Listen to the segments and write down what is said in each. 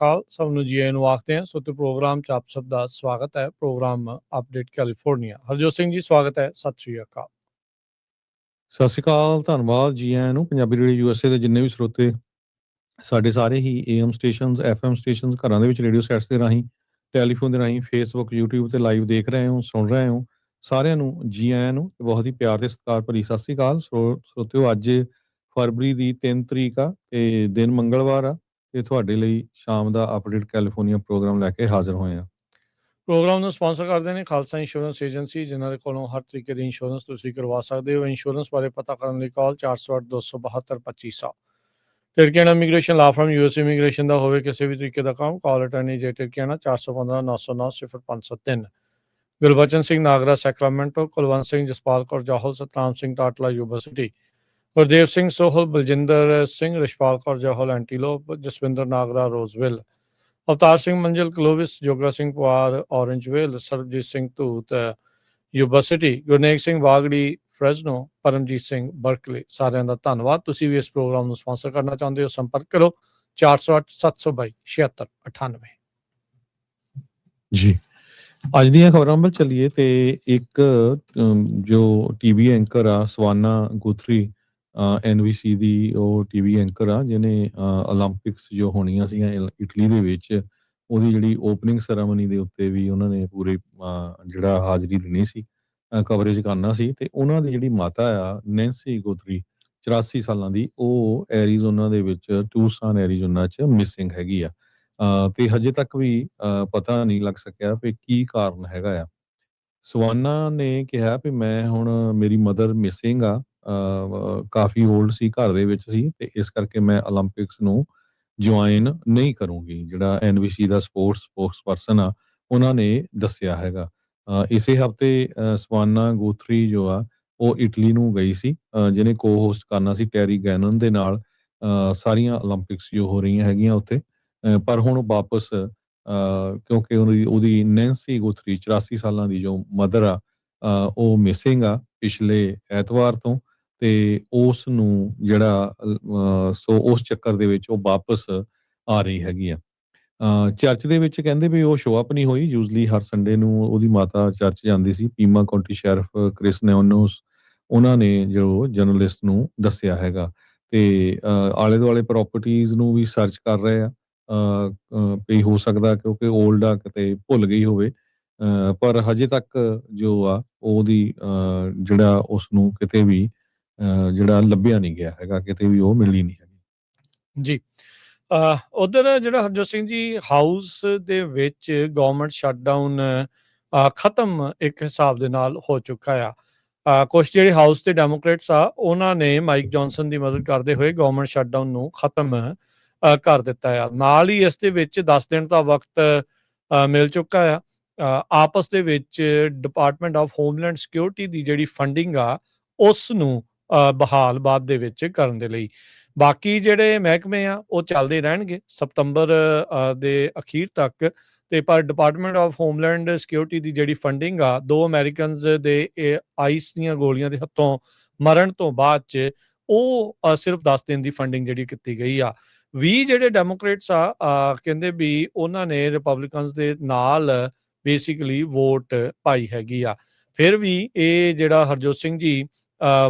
ਅਕਾਲ ਸਭ ਨੂੰ ਜੀ ਆਇਆਂ ਨੂੰ ਆਖਦੇ ਹਾਂ। ਸੋ ਤੇ ਪ੍ਰੋਗਰਾਮ 'ਚ ਆਪ ਸਭ ਦਾ ਸਵਾਗਤ ਹੈ। Program update California. Harjot Singh ji ਸਵਾਗਤ ਹੈ। ਸਤਿ ਸ਼੍ਰੀ ਅਕਾਲ। ਸਤਿ ਸ਼੍ਰੀ ਅਕਾਲ, ਧੰਨਵਾਦ ਜੀ ਆਇਆਂ ਨੂੰ। ਪੰਜਾਬੀ ਰੇਡੀਓ USA ਦੇ ਜਿੰਨੇ ਵੀ ਸਰੋਤੇ ਸਾਡੇ ਸਾਰੇ ਹੀ AM ਸਟੇਸ਼ਨਸ, FM ਸਟੇਸ਼ਨਸ, ਘਰਾਂ ਦੇ ਵਿੱਚ ਰੇਡੀਓ ਸੈਟਸ ਦੇ ਰਾਹੀਂ, ਟੈਲੀਫੋਨ ਦੇ ਰਾਹੀਂ, ਫੇਸਬੁੱਕ, YouTube 'ਤੇ ਲਾਈਵ ਦੇਖ ਰਹੇ ਹੋ, ਸੁਣ ਰਹੇ ਹੋ, ਸਾਰਿਆਂ ਨੂੰ ਜੀ ਆਇਆਂ ਨੂੰ। ਬਹੁਤ ਹੀ ਪਿਆਰ ਤੇ ਸਤਿਕਾਰ ਭਰੀ ਸਤਿ ਸ਼੍ਰੀ ਅਕਾਲ। ਸਰੋਤਿਓ, ਅੱਜ ਫਰਵਰੀ ਦੀ 3 ਤਰੀਕ ਆ ਤੇ ਦਿਨ ਮੰਗਲਵਾਰ ਆ ਤੇ ਤੁਹਾਡੇ ਲਈ ਸ਼ਾਮ ਦਾ ਅਪਡੇਟ ਕੈਲੀਫੋਰਨੀਆ ਪ੍ਰੋਗਰਾਮ ਲੈ ਕੇ ਹਾਜ਼ਰ ਹੋਏ ਆ। ਪ੍ਰੋਗਰਾਮ ਨੂੰ ਸਪਾਂਸਰ ਕਰਦੇ ਨੇ ਖਾਲਸਾ ਇੰਸ਼ੋਰੈਂਸ ਏਜੰਸੀ, ਜਿਨ੍ਹਾਂ ਦੇ ਕੋਲੋਂ ਹਰ ਤਰੀਕੇ ਦੀ ਇੰਸ਼ੋਰੈਂਸ ਤੁਸੀਂ ਕਰਵਾ ਸਕਦੇ ਹੋ। ਇੰਸ਼ੋਰੈਂਸ ਬਾਰੇ ਪਤਾ ਕਰਨ ਲਈ call 408 272 2500। Tirkiana immigration law firm US immigration ਦਾ ਹੋਵੇ ਕਿਸੇ ਵੀ ਤਰੀਕੇ ਦਾ ਕੰਮ, call attorney J Tirkiana 415 909 0503। Gurbachan Singh Nagra Sacramento, Kulwant Singh Jaspal Kaur Johal, Satnam Singh Tatla Yuba City, Gurdev Singh Sohal, Baljinder Singh, Rishpal Kaur Johal Antelope, Jaswinder Nagra Roseville, Avtar Singh Manzil Clovis, Joga Singh Pawar Orangevale, Sarbjit Singh Dhoot Yuba City, Gurnek Singh ਵਾਗੜੀ ਫਰੈਜ਼ਨੋ, Paramjit Singh Berkeley. ਸਾਰਿਆਂ ਦਾ ਧੰਨਵਾਦ। ਤੁਸੀਂ ਵੀ ਇਸ ਪ੍ਰੋਗਰਾਮ ਨੂੰ ਸਪਾਂਸਰ ਕਰਨਾ ਚਾਹੁੰਦੇ ਹੋ, ਸੰਪਰਕ ਕਰੋ 408 722 7698। ਜੀ, ਅੱਜ ਦੀਆਂ ਖਬਰਾਂ ਵੱਲ ਚੱਲੀਏ ਤੇ ਇੱਕ ਜੋ ਟੀਵੀ ਐਂਕਰ ਆ ਸਵਾਨਾ ਗੁਥਰੀ, NBC ਦੀ ਉਹ ਟੀਵੀ ਐਂਕਰ ਆ ਜਿਹਨੇ ਓਲੰਪਿਕਸ ਜੋ ਹੋਣੀਆਂ ਸੀਗੀਆਂ ਇਟਲੀ ਦੇ ਵਿੱਚ, ਉਹਦੀ ਜਿਹੜੀ ਓਪਨਿੰਗ ਸੈਰਾਮਨੀ ਦੇ ਉੱਤੇ ਵੀ ਉਹਨਾਂ ਨੇ ਪੂਰੀ ਜਿਹੜਾ ਹਾਜ਼ਰੀ ਦੇਣੀ ਸੀ, ਕਵਰੇਜ ਕਰਨਾ ਸੀ। ਤੇ ਉਹਨਾਂ ਦੀ ਜਿਹੜੀ ਮਾਤਾ ਆ ਨੈਂਸੀ ਗੁਥਰੀ, 84 ਸਾਲਾਂ ਦੀ, ਉਹ ਐਰੀਜ਼ੋਨਾ ਦੇ ਵਿੱਚ, ਟੂਸਾਨ ਐਰੀਜ਼ੋਨਾ 'ਚ ਮਿਸਿੰਗ ਹੈਗੀ ਆ। ਤੇ ਹਜੇ ਤੱਕ ਵੀ ਪਤਾ ਨਹੀਂ ਲੱਗ ਸਕਿਆ ਵੀ ਕੀ ਕਾਰਨ ਹੈਗਾ ਆ। ਸਵਾਨਾ ਨੇ ਕਿਹਾ ਵੀ ਮੈਂ ਹੁਣ, ਮੇਰੀ ਮਦਰ ਮਿਸਿੰਗ ਆ, ਕਾਫੀ ਓਲਡ ਸੀ, ਘਰ ਦੇ ਵਿੱਚ ਸੀ, ਤੇ ਇਸ ਕਰਕੇ ਮੈਂ ਓਲੰਪਿਕਸ ਨੂੰ ਜੁਆਇਨ ਨਹੀਂ ਕਰੂੰਗੀ। ਜਿਹੜਾ NBC ਦਾ ਸਪੋਕਸ ਪਰਸਨ ਆ, ਉਹਨਾਂ ਨੇ ਦੱਸਿਆ ਹੈਗਾ। ਇਸੇ ਹਫਤੇ ਸਵਾਨਾ ਗੁਥਰੀ ਜੋ ਆ ਉਹ ਇਟਲੀ ਨੂੰ ਗਈ ਸੀ, ਜਿਹਨੇ ਕੋ-ਹੋਸਟ ਕਰਨਾ ਸੀ ਟੈਰੀ ਗੈਨਨ ਦੇ ਨਾਲ ਸਾਰੀਆਂ ਓਲੰਪਿਕਸ ਜੋ ਹੋ ਰਹੀਆਂ ਹੈਗੀਆਂ ਉੱਥੇ। ਪਰ ਹੁਣ ਵਾਪਸ, ਕਿਉਂਕਿ ਉਹਦੀ ਨੈਂਸੀ ਗੁਥਰੀ 84 ਸਾਲਾਂ ਦੀ ਜੋ ਮਦਰ ਆ, ਉਹ ਮਿਸਿੰਗ ਆ ਪਿਛਲੇ ਐਤਵਾਰ ਤੋਂ, ਤੇ ਉਸ ਨੂੰ ਜਿਹੜਾ ਸੋ ਉਸ ਚੱਕਰ ਦੇ ਵਿੱਚ ਉਹ ਵਾਪਸ ਆ ਰਹੀ ਹੈਗੀ ਆ। ਚਰਚ ਦੇ ਵਿੱਚ ਕਹਿੰਦੇ ਵੀ ਉਹ ਸ਼ੋ ਅਪ ਨਹੀਂ ਹੋਈ। ਯੂਜ਼ਲੀ ਹਰ ਸੰਡੇ ਨੂੰ ਉਹਦੀ ਮਾਤਾ ਚਰਚ ਜਾਂਦੀ ਸੀ। ਪੀਮਾ ਕਾਉਂਟੀ ਸ਼ੈਰਿਫ ਕ੍ਰਿਸ ਨੈਓਨੋਸ, ਉਹਨਾਂ ਨੇ ਜੋ ਜਰਨਲਿਸਟ ਨੂੰ ਦੱਸਿਆ ਹੈਗਾ। ਤੇ ਆਲੇ ਦੁਆਲੇ ਪ੍ਰਾਪਰਟੀਜ਼ ਨੂੰ ਵੀ ਸਰਚ ਕਰ ਰਹੇ ਆ, ਵੀ ਹੋ ਸਕਦਾ ਕਿਉਂਕਿ ਓਲਡ ਆ ਕਿਤੇ ਭੁੱਲ ਗਈ ਹੋਵੇ, ਪਰ ਹਜੇ ਤੱਕ ਜੋ ਆ ਉਹਦੀ ਜਿਹੜਾ ਉਸ ਨੂੰ ਕਿਤੇ ਵੀ ਜਿਹੜਾ ਲੱਭਿਆ ਨਹੀਂ ਗਿਆ ਹੈਗਾ, ਕਿਤੇ ਵੀ ਉਹ ਮਿਲੀ ਨਹੀਂ ਹੈਗੀ। ਜੀ, ਉਧਰ ਜਿਹੜਾ ਹਰਜੋਤ ਸਿੰਘ ਜੀ, ਹਾਊਸ ਦੇ ਵਿੱਚ ਗਵਰਨਮੈਂਟ ਸ਼ਟਡਾਊਨ ਖਤਮ ਇੱਕ ਹਿਸਾਬ ਦੇ ਨਾਲ ਹੋ ਚੁੱਕਾ ਆ। ਕੁਛ ਜਿਹੜੇ ਹਾਊਸ ਦੇ ਡੈਮੋਕ੍ਰੇਟਸ ਆ, ਉਹਨਾਂ ਨੇ ਮਾਈਕ ਜੌਨਸਨ ਦੀ ਮਦਦ ਕਰਦੇ ਹੋਏ ਗਵਰਨਮੈਂਟ ਸ਼ਟਡਾਊਨ ਨੂੰ ਖਤਮ ਕਰ ਦਿੱਤਾ ਆ। ਨਾਲ ਹੀ ਇਸ ਦੇ ਵਿੱਚ 10 ਦਿਨ ਦਾ ਵਕਤ ਮਿਲ ਚੁੱਕਾ ਆ। ਆਪਸ ਦੇ ਵਿੱਚ ਡਿਪਾਰਟਮੈਂਟ ਆਫ ਹੋਮਲੈਂਡ ਸਿਕਿਉਰਿਟੀ ਦੀ ਜਿਹੜੀ ਫੰਡਿੰਗ ਆ, ਉਸ ਨੂੰ ਬਹਾਲ ਬਾਅਦ ਦੇ ਵਿੱਚ ਕਰਨ ਦੇ ਲਈ। ਬਾਕੀ ਜਿਹੜੇ ਮਹਿਕਮੇ ਆ ਉਹ ਚੱਲਦੇ ਰਹਿਣਗੇ ਸਤੰਬਰ ਦੇ ਅਖੀਰ ਤੱਕ। ਤੇ ਪਰ ਡਿਪਾਰਟਮੈਂਟ ਆਫ ਹੋਮਲੈਂਡ ਸਿਕਿਉਰਿਟੀ ਦੀ ਜਿਹੜੀ ਫੰਡਿੰਗ ਆ, 2 ਅਮਰੀਕਨਸ ਦੇ ਆਈਸ ਦੀਆਂ ਗੋਲੀਆਂ ਦੇ ਹੱਥੋਂ ਮਰਨ ਤੋਂ ਬਾਅਦ 'ਚ, ਉਹ ਸਿਰਫ 10 ਦਿਨ ਦੀ ਫੰਡਿੰਗ ਜਿਹੜੀ ਕੀਤੀ ਗਈ ਆ। 20 ਜਿਹੜੇ ਡੈਮੋਕ੍ਰੇਟਸ ਆ, ਕਹਿੰਦੇ ਵੀ ਉਹਨਾਂ ਨੇ ਰਿਪਬਲਿਕਨਸ ਦੇ ਨਾਲ ਬੇਸਿਕਲੀ ਵੋਟ ਪਾਈ ਹੈਗੀ ਆ। ਫਿਰ ਵੀ ਇਹ ਜਿਹੜਾ ਹਰਜੋਤ ਸਿੰਘ ਜੀ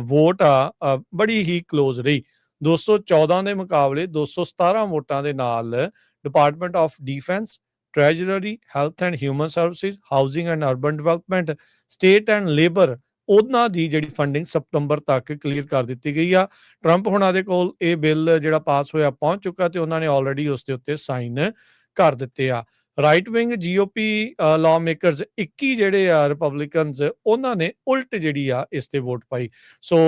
ਵੋਟ ਆ, ਬੜੀ ਹੀ ਕਲੋਜ਼ ਰਹੀ। 214 ਦੇ ਮੁਕਾਬਲੇ 217 ਵੋਟਾਂ ਦੇ ਨਾਲ department of defence, treasury, health and human services, housing and urban development, state and labour, ਉਹਨਾਂ ਦੀ ਜਿਹੜੀ ਫੰਡਿੰਗ ਸਤੰਬਰ ਤੱਕ ਕਲੀਅਰ ਕਰ ਦਿੱਤੀ ਗਈ ਆ। ਟਰੰਪ ਹੁਣਾਂ ਦੇ ਕੋਲ ਇਹ ਬਿੱਲ ਜਿਹੜਾ ਪਾਸ ਹੋਇਆ ਪਹੁੰਚ ਚੁੱਕਾ, ਤੇ ਉਹਨਾਂ ਨੇ ਆਲਰੇਡੀ ਉਸ ਦੇ ਉੱਤੇ ਸਾਈਨ ਕਰ ਦਿੱਤੇ ਆ। Right wing GOP law makers 21 ਜਿਹੜੇ ਆ ਰਿਪਬਲਿਕਨਸ, ਉਹਨਾਂ ਨੇ ਉਲਟ ਜਿਹੜੀ ਆ ਇਸ ਤੇ ਵੋਟ ਪਾਈ। ਸੋ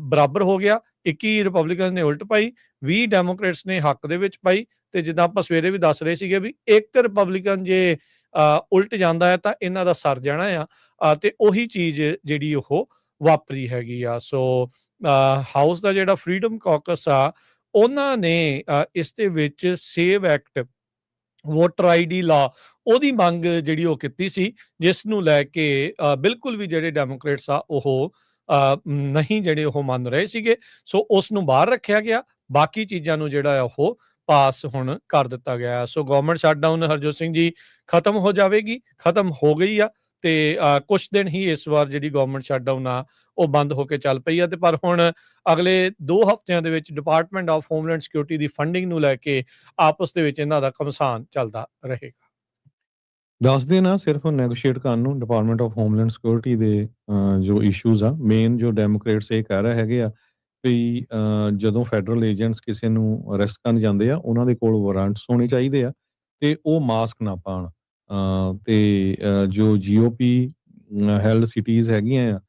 ਬਰਾਬਰ ਹੋ ਗਿਆ। 21 ਰਿਪਬਲਿਕਨ ਨੇ ਉਲਟ ਪਾਈ, 20 ਡੈਮੋਕ੍ਰੇਟਸ ਨੇ ਹੱਕ ਦੇ ਵਿੱਚ ਪਾਈ। ਤੇ ਜਿੱਦਾਂ ਆਪਾਂ ਸਵੇਰੇ ਵੀ ਦੱਸ ਰਹੇ ਸੀਗੇ ਵੀ ਇੱਕ ਰਿਪਬਲਿਕਨ ਜੇ ਉਲਟ ਜਾਂਦਾ ਹੈ ਤਾਂ ਇਹਨਾਂ ਦਾ ਸਰ ਜਾਣਾ ਆ, ਤੇ ਉਹੀ ਚੀਜ਼ ਜਿਹੜੀ ਉਹ ਵਾਪਰੀ ਹੈਗੀ ਆ। ਸੋ ਹਾਊਸ ਦਾ ਜਿਹੜਾ ਫਰੀडम ਕਾਕਸ ਆ, ਉਹਨਾਂ ਨੇ ਇਸ ਦੇ ਵਿੱਚ ਸੇਵ ਐਕਟ, ਵੋਟਰ ID ਲਾ, ਉਹਦੀ ਮੰਗ ਜਿਹੜੀ ਉਹ ਕੀਤੀ ਸੀ, ਜਿਸ ਨੂੰ ਲੈ ਕੇ ਬਿਲਕੁਲ ਵੀ ਜਿਹੜੇ ਡੈਮੋਕ੍ਰੇਟਸ ਆ ਉਹ ਨਹੀਂ ਜਿਹੜੇ ਉਹ ਮੰਨ ਰਹੇ ਸੀਗੇ। ਸੋ ਉਸ ਨੂੰ ਬਾਹਰ ਰੱਖਿਆ ਗਿਆ। ਬਾਕੀ ਚੀਜ਼ਾਂ ਨੂੰ ਜਿਹੜਾ ਆ ਉਹ ਪਾਸ ਹੁਣ ਕਰ ਦਿੱਤਾ ਗਿਆ। ਸੋ ਗਵਰਨਮੈਂਟ ਸ਼ਟਡਾਊਨ ਹਰਜੋਤ ਸਿੰਘ ਜੀ ਖਤਮ ਹੋ ਜਾਵੇਗੀ, ਖਤਮ ਹੋ ਗਈ ਆ ਤੇ ਕੁਛ ਦਿਨ ਹੀ ਇਸ ਵਾਰ ਜਿਹੜੀ ਗਵਰਨਮੈਂਟ ਸ਼ਟਡਾਊਨ ਆ ਉਹ ਬੰਦ ਹੋ ਕੇ ਚੱਲ ਪਈ ਆ ਤੇ ਪਰ ਹੁਣ ਅਗਲੇ 2 ਹਫ਼ਤਿਆਂ ਦੇ ਵਿੱਚ department of homeland security the funding ਨੂੰ ਲੈ ਕੇ ਆਪਸ ਦੇ ਵਿੱਚ ਇਹਨਾਂ ਦਾ ਘਮਸਾਨ ਚੱਲਦਾ ਰਹੇਗਾ। ਦੱਸਦੇ ਨਾ ਸਿਰਫ ਨੈਗੋਸ਼ੀਏਟ ਕਰਨ ਨੂੰ ਡਿਪਾਰਟਮੈਂਟ ਆਫ ਹੋਮਲੈਂਡ ਸਿਕਿਉਰਿਟੀ ਦੇ ਜੋ ਇਸ਼ੂਜ਼ ਆ ਮੇਨ ਜੋ ਡੈਮੋਕ੍ਰੇਟਸ ਇਹ ਕਹਿ ਰਹੇ ਹੈਗੇ ਆ ਵੀ ਜਦੋਂ ਫੈਡਰਲ ਏਜੰਟਸ ਕਿਸੇ ਨੂੰ ਅਰੈਸਟ ਕਰਨ ਜਾਂਦੇ ਆ ਉਹਨਾਂ ਦੇ ਕੋਲ ਵਾਰੰਟਸ ਹੋਣੇ ਚਾਹੀਦੇ ਆ ਤੇ ਉਹ ਮਾਸਕ ਨਾ ਪਾਉਣ ਤੇ ਜੋ ਜੀਓਪੀ ਹੈਲਡ ਸਿਟੀਜ਼ ਹੈਗੀਆਂ ਆ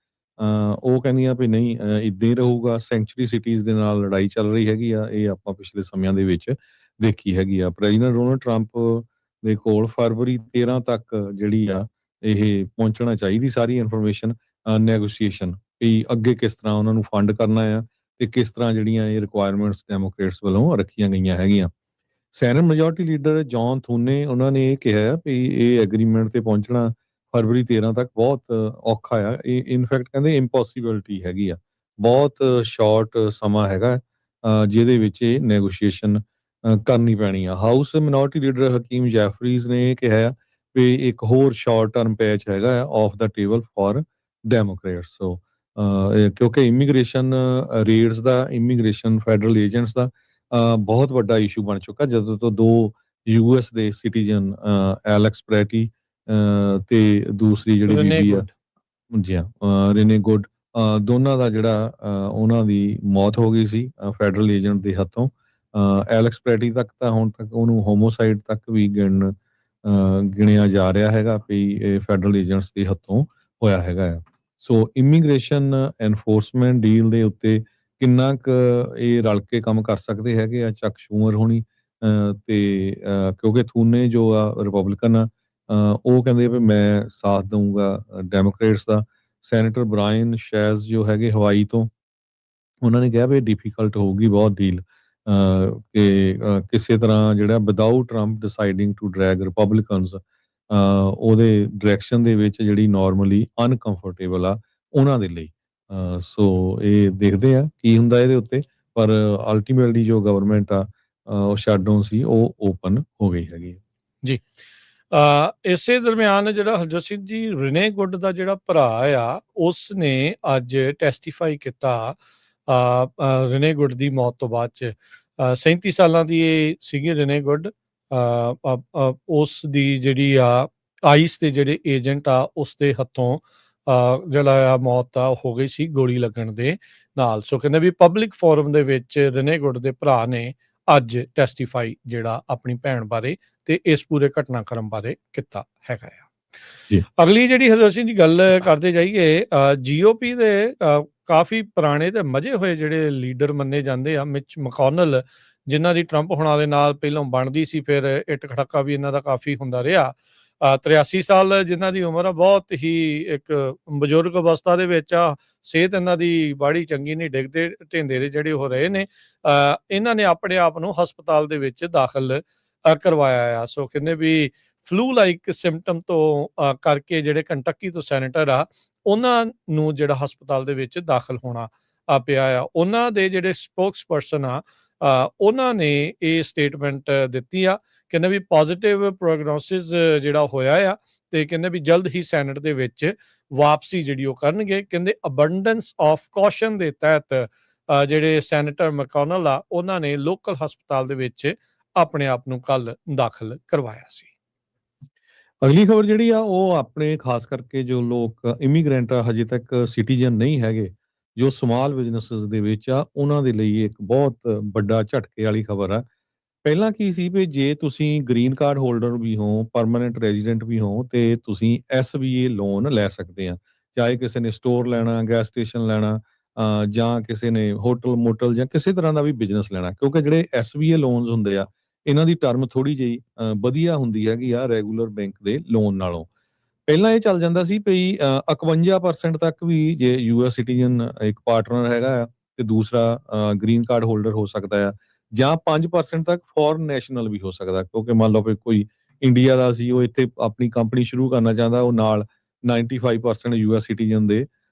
ਉਹ ਕਹਿੰਦੀਆਂ ਵੀ ਨਹੀਂ ਇੱਦਾਂ ਹੀ ਰਹੂਗਾ ਸੈਂਚੁਰੀ ਸਿਟੀਜ਼ ਦੇ ਨਾਲ ਲੜਾਈ ਚੱਲ ਰਹੀ ਹੈਗੀ ਆ ਇਹ ਆਪਾਂ ਪਿਛਲੇ ਸਮਿਆਂ ਦੇ ਵਿੱਚ ਦੇਖੀ ਹੈਗੀ ਆ ਪ੍ਰੈਜ਼ੀਡੈਂਟ ਡੋਨਲਡ ਟਰੰਪ ਦੇ ਕੋਲ ਫਰਵਰੀ 13 ਤੱਕ ਜਿਹੜੀ ਆ ਇਹ ਪਹੁੰਚਣਾ ਚਾਹੀਦੀ ਸਾਰੀ ਇਨਫੋਰਮੇਸ਼ਨ ਨੈਗੋਸ਼ੀਏਸ਼ਨ ਵੀ ਅੱਗੇ ਕਿਸ ਤਰ੍ਹਾਂ ਉਹਨਾਂ ਨੂੰ ਫੰਡ ਕਰਨਾ ਆ ਤੇ ਕਿਸ ਤਰ੍ਹਾਂ ਜਿਹੜੀਆਂ ਇਹ ਰਿਕੁਆਇਰਮੈਂਟਸ ਡੈਮੋਕ੍ਰੇਟਸ ਵੱਲੋਂ ਰੱਖੀਆਂ ਗਈਆਂ ਹੈਗੀਆਂ ਸੈਨੇਟ ਮੈਜੋਰਟੀ ਲੀਡਰ ਜੌਨ ਥੂਨੇ ਉਹਨਾਂ ਨੇ ਇਹ ਕਿਹਾ ਵੀ ਇਹ ਐਗਰੀਮੈਂਟ ਤੇ ਪਹੁੰਚਣਾ ਫਰਵਰੀ 13 ਤੱਕ ਬਹੁਤ ਔਖਾ ਆ ਇਹ ਇਨਫੈਕਟ ਕਹਿੰਦੇ ਇੰਪੋਸੀਬਿਲਿਟੀ ਹੈਗੀ ਆ ਬਹੁਤ ਸ਼ਾਰਟ ਸਮਾਂ ਹੈਗਾ ਜਿਹਦੇ ਵਿੱਚ ਇਹ ਨੈਗੋਸ਼ੀਏਸ਼ਨ ਕਰਨੀ ਪੈਣੀ ਆ ਹਾਊਸ ਮਿਨੋਰਟੀ ਲੀਡਰ ਹਕੀਮ ਜੈਫਰੀਜ਼ ਨੇ ਇਹ ਕਿਹਾ ਵੀ ਇੱਕ ਹੋਰ ਸ਼ਾਰਟ ਟਰਮ ਪੈਚ ਹੈਗਾ ਆ off the table for Democrats so ਕਿਉਂਕਿ ਇਮੀਗ੍ਰੇਸ਼ਨ ਰੇਡਸ ਦਾ ਇਮੀਗ੍ਰੇਸ਼ਨ ਫੈਡਰਲ ਏਜੰਟਸ ਦਾ ਬਹੁਤ ਵੱਡਾ ਇਸ਼ੂ ਬਣ ਚੁੱਕਾ ਜਦੋਂ ਤੋਂ 2 ਯੂਐਸ ਦੇ ਸਿਟੀਜ਼ਨ ਐਲੈਕਸ ਪ੍ਰੈਟੀ ਤੇ ਦੂਸਰੀ ਜਿਹੜੀ ਬੀਬੀ ਆ ਜੀ ਹਾਂ ਰੇਨੇ ਗੁੱਡ ਦੋਨਾਂ ਦਾ ਜਿਹੜਾ ਉਹਨਾਂ ਦੀ ਮੌਤ ਹੋ ਗਈ ਸੀ ਫੈਡਰਲ ਏਜੰਟ ਦੇ ਹੱਥੋਂ ਐਲੈਕਸ ਪ੍ਰੈਟੀ ਤੱਕ ਤਾਂ ਹੁਣ ਤੱਕ ਉਹਨੂੰ ਹੋਮੋਸਾਈਡ ਤੱਕ ਵੀ ਗਿਣਿਆ ਜਾ ਰਿਹਾ ਹੈਗਾ ਵੀ ਇਹ ਫੈਡਰਲ ਏਜੰਟਸ ਦੇ ਹੱਥੋਂ ਹੋਇਆ ਹੈਗਾ ਆ ਸੋ ਇਮੀਗ੍ਰੇਸ਼ਨ ਐਨਫੋਰਸਮੈਂਟ ਡੀਲ ਦੇ ਉੱਤੇ ਕਿੰਨਾ ਕੁ ਇਹ ਰਲ ਕੇ ਕੰਮ ਕਰ ਸਕਦੇ ਹੈਗੇ ਆ ਚੱਕ ਸ਼ੂਮਰ ਹੋਣੀ ਤੇ ਕਿਉਂਕਿ ਥੂਨੇ ਜੋ ਆ ਰਿਪਬਲਿਕਨ ਆ ਉਹ ਕਹਿੰਦੇ ਵੀ ਮੈਂ ਸਾਥ ਦਊਂਗਾ ਡੈਮੋਕ੍ਰੇਟਸ ਦਾ ਸੈਨੇਟਰ ਬ੍ਰਾਇਨ ਸ਼ੈਜ਼ ਜੋ ਹੈਗੇ ਹਵਾਈ ਤੋਂ ਉਹਨਾਂ ਨੇ ਕਿਹਾ ਵੀ ਡਿਫਿਕਲਟ ਹੋਊਗੀ ਬਹੁਤ ਡੀਲ ਕਿ ਕਿਸੇ ਤਰ੍ਹਾਂ ਜਿਹੜਾ without Trump deciding to drag Republicans ਉਹਦੇ ਡਾਇਰੈਕਸ਼ਨ ਦੇ ਵਿੱਚ ਜਿਹੜੀ ਨਾਰਮਲੀ ਅਨਕੰਫਰਟੇਬਲ ਆ ਉਹਨਾਂ ਦੇ ਲਈ ਸੋ ਇਹ ਦੇਖਦੇ ਆ ਕੀ ਹੁੰਦਾ ਇਹਦੇ ਉੱਤੇ ਪਰ ਅਲਟੀਮੇਟਲੀ ਜੋ ਗਵਰਨਮੈਂਟ ਆ ਉਹ ਸ਼ਟਡਾਊਨ ਸੀ ਉਹ ਓਪਨ ਹੋ ਗਈ ਹੈਗੀ ਜੀ ਇਸੇ ਦਰਮਿਆਨ ਜਿਹੜਾ ਹਰਜੋਤ ਸਿੰਘ ਜੀ ਰਿਨੇ ਗੁੱਡ ਦਾ ਜਿਹੜਾ ਭਰਾ ਆ ਉਸ ਨੇ ਅੱਜ ਟੈਸਟੀਫਾਈ ਕੀਤਾ ਰਿਨੇ ਗੁੱਡ ਦੀ ਮੌਤ ਤੋਂ ਬਾਅਦ ਚ 37 ਸਾਲਾਂ ਦੀ ਇਹ ਸੀਗੀ ਰਿਨੇ ਗੁੱਡ ਉਸ ਦੀ ਜਿਹੜੀ ਆ ਆਈਸ ਦੇ ਜਿਹੜੇ ਏਜੰਟ ਆ ਉਸ ਦੇ ਹੱਥੋਂ ਜਿਹੜਾ ਆ ਮੌਤ ਆ ਹੋ ਗਈ ਸੀ ਗੋਲੀ ਲੱਗਣ ਦੇ ਨਾਲ ਸੋ ਕਹਿੰਦੇ ਵੀ ਪਬਲਿਕ ਫੋਰਮ ਦੇ ਵਿੱਚ ਰਿਨੇ ਗੁੱਡ ਦੇ ਭਰਾ ਨੇ ਅੱਜ ਟੈਸਟੀਫਾਈ ਜਿਹੜਾ ਆਪਣੀ ਭੈਣ ਬਾਰੇ ਤੇ ਇਸ ਪੂਰੇ ਘਟਨਾਕ੍ਰਮ ਬਾਰੇ ਕੀਤਾ ਹੈਗਾ ਆ ਅਗਲੀ ਜਿਹੜੀ ਹਰਜੋਤ ਸਿੰਘ ਦੀ ਗੱਲ ਕਰਦੇ ਜਾਈਏ ਜੀਓਪੀ ਦੇ ਕਾਫੀ ਪੁਰਾਣੇ ਤੇ ਮਜੇ ਹੋਏ ਜਿਹੜੇ ਲੀਡਰ ਮੰਨੇ ਜਾਂਦੇ ਆ ਮਿਚ ਮਕੌਨਲ ਜਿਨ੍ਹਾਂ ਦੀ ਟਰੰਪ ਹੋਣਾ ਦੇ ਨਾਲ ਪਹਿਲਾਂ ਬਣਦੀ ਸੀ ਫਿਰ ਇੱਟ ਖੜੱਕਾ ਵੀ ਇਹਨਾਂ ਦਾ ਕਾਫੀ ਹੁੰਦਾ ਰਿਹਾ 83 ਸਾਲ ਜਿਨ੍ਹਾਂ ਦੀ ਉਮਰ ਆ ਬਹੁਤ ਹੀ ਇੱਕ ਬਜ਼ੁਰਗ ਅਵਸਥਾ ਦੇ ਵਿੱਚ ਆ ਸਿਹਤ ਇਹਨਾਂ ਦੀ ਬਾੜੀ ਚੰਗੀ ਨਹੀਂ ਡਿੱਗਦੇ ਢਿੰਦੇ ਦੇ ਜਿਹੜੇ ਹੋ ਰਹੇ ਨੇ ਇਹਨਾਂ ਨੇ ਆਪਣੇ ਆਪ ਨੂੰ ਹਸਪਤਾਲ ਦੇ ਵਿੱਚ ਦਾਖਲ ਕਰਵਾਇਆ ਆ ਸੋ ਕਹਿੰਦੇ ਵੀ ਫਲੂ ਲਾਈਕ ਸਿੰਪਟਮ ਤੋਂ ਕਰਕੇ ਜਿਹੜੇ ਕੰਟੱਕੀ ਤੋਂ ਸੈਨੇਟਰ ਆ ਉਹਨਾਂ ਨੂੰ ਜਿਹੜਾ ਹਸਪਤਾਲ ਦੇ ਵਿੱਚ ਦਾਖਲ ਹੋਣਾ ਪਿਆ ਆ ਉਹਨਾਂ ਦੇ ਜਿਹੜੇ ਸਪੋਕਸ ਪਰਸਨ ਆ ਉਹਨਾਂ ਨੇ ਇਹ ਸਟੇਟਮੈਂਟ ਦਿੱਤੀ ਆ ਕਹਿੰਦੇ ਵੀ ਪੋਜ਼ਿਟਿਵ ਪ੍ਰੋਗਨੋਸਿਸ ਜਿਹੜਾ ਹੋਇਆ ਆ ਤੇ ਕਹਿੰਦੇ ਵੀ ਜਲਦ ਹੀ ਸੈਨੇਟ ਦੇ ਵਿੱਚ ਵਾਪਸੀ ਜਿਹੜੀ ਉਹ ਕਰਨਗੇ ਕਹਿੰਦੇ ਅਬੰਡੈਂਸ ਆਫ ਕੌਸ਼ਨ ਦੇ ਤਹਿਤ ਜਿਹੜੇ ਸੈਨੇਟਰ ਮੈਕੋਨਲ ਆ ਉਹਨਾਂ ਨੇ ਲੋਕਲ ਹਸਪਤਾਲ ਦੇ ਵਿੱਚ ਆਪਣੇ ਆਪ ਨੂੰ ਕੱਲ ਦਾਖਲ ਕਰਵਾਇਆ ਸੀ ਅਗਲੀ ਖਬਰ ਜਿਹੜੀ ਆ ਉਹ ਆਪਣੇ ਖਾਸ ਕਰਕੇ ਜੋ ਲੋਕ ਇਮੀਗ੍ਰੈਂਟ ਆ ਹਜੇ ਤੱਕ ਸਿਟੀਜ਼ਨ ਨਹੀਂ ਹੈਗੇ ਜੋ ਸਮਾਲ ਬਿਜ਼ਨੈਸਸ ਦੇ ਵਿੱਚ ਆ ਉਹਨਾਂ ਦੇ ਲਈ ਇੱਕ ਬਹੁਤ ਵੱਡਾ ਝਟਕੇ ਵਾਲੀ ਖਬਰ ਆ ਪਹਿਲਾਂ ਕੀ ਸੀ ਵੀ ਜੇ ਤੁਸੀਂ ਗ੍ਰੀਨ ਕਾਰਡ ਹੋਲਡਰ ਵੀ ਹੋ ਪਰਮਾਨੈਂਟ ਰੈਜ਼ੀਡੈਂਟ ਵੀ ਹੋ ਤੇ ਤੁਸੀਂ ਐਸਬੀਏ ਲੋਨ ਲੈ ਸਕਦੇ ਆ ਚਾਹੇ ਕਿਸੇ ਨੇ ਸਟੋਰ ਲੈਣਾ ਗੈਸ ਸਟੇਸ਼ਨ ਲੈਣਾ ਜਾਂ ਕਿਸੇ ਨੇ ਹੋਟਲ ਮੋਟਲ ਜਾਂ ਕਿਸੇ ਤਰ੍ਹਾਂ ਦਾ ਵੀ ਬਿਜ਼ਨਸ ਲੈਣਾ ਕਿਉਂਕਿ ਜਿਹੜੇ ਐਸਬੀਏ ਲੋਨਸ ਹੁੰਦੇ ਆ ਇਹਨਾਂ ਦੀ ਟਰਮ ਥੋੜੀ ਜਿਹੀ ਵਧੀਆ ਹੁੰਦੀ ਹੈਗੀ ਆ ਰੈਗੂਲਰ ਬੈਂਕ ਦੇ ਲੋਨ ਨਾਲੋਂ ਪਹਿਲਾਂ ਇਹ ਚੱਲ ਜਾਂਦਾ ਸੀ ਵੀ 51% ਤੱਕ ਵੀ ਜੇ ਯੂਐਸ ਸਿਟੀਜ਼ਨ ਇੱਕ ਪਾਰਟਨਰ ਹੈਗਾ ਆ ਤੇ ਦੂਸਰਾ ਗ੍ਰੀਨ ਕਾਰਡ ਹੋਲਡਰ ਹੋ ਸਕਦਾ ਆ ਜਾਂ 5% ਤੱਕ ਫੋਰਨ ਨੈਸ਼ਨਲ ਵੀ ਹੋ ਸਕਦਾ ਕਿਉਂਕਿ ਮੰਨ ਲਓ ਵੀ ਕੋਈ ਇੰਡੀਆ ਦਾ ਸੀ ਉਹ ਇੱਥੇ ਆਪਣੀ ਕੰਪਨੀ ਸ਼ੁਰੂ ਕਰਨਾ ਚਾਹੁੰਦਾ ਉਹ ਨਾਲ 95% ਯੂਐਸ ਸਿਟੀਜ਼ਨ ਦੇ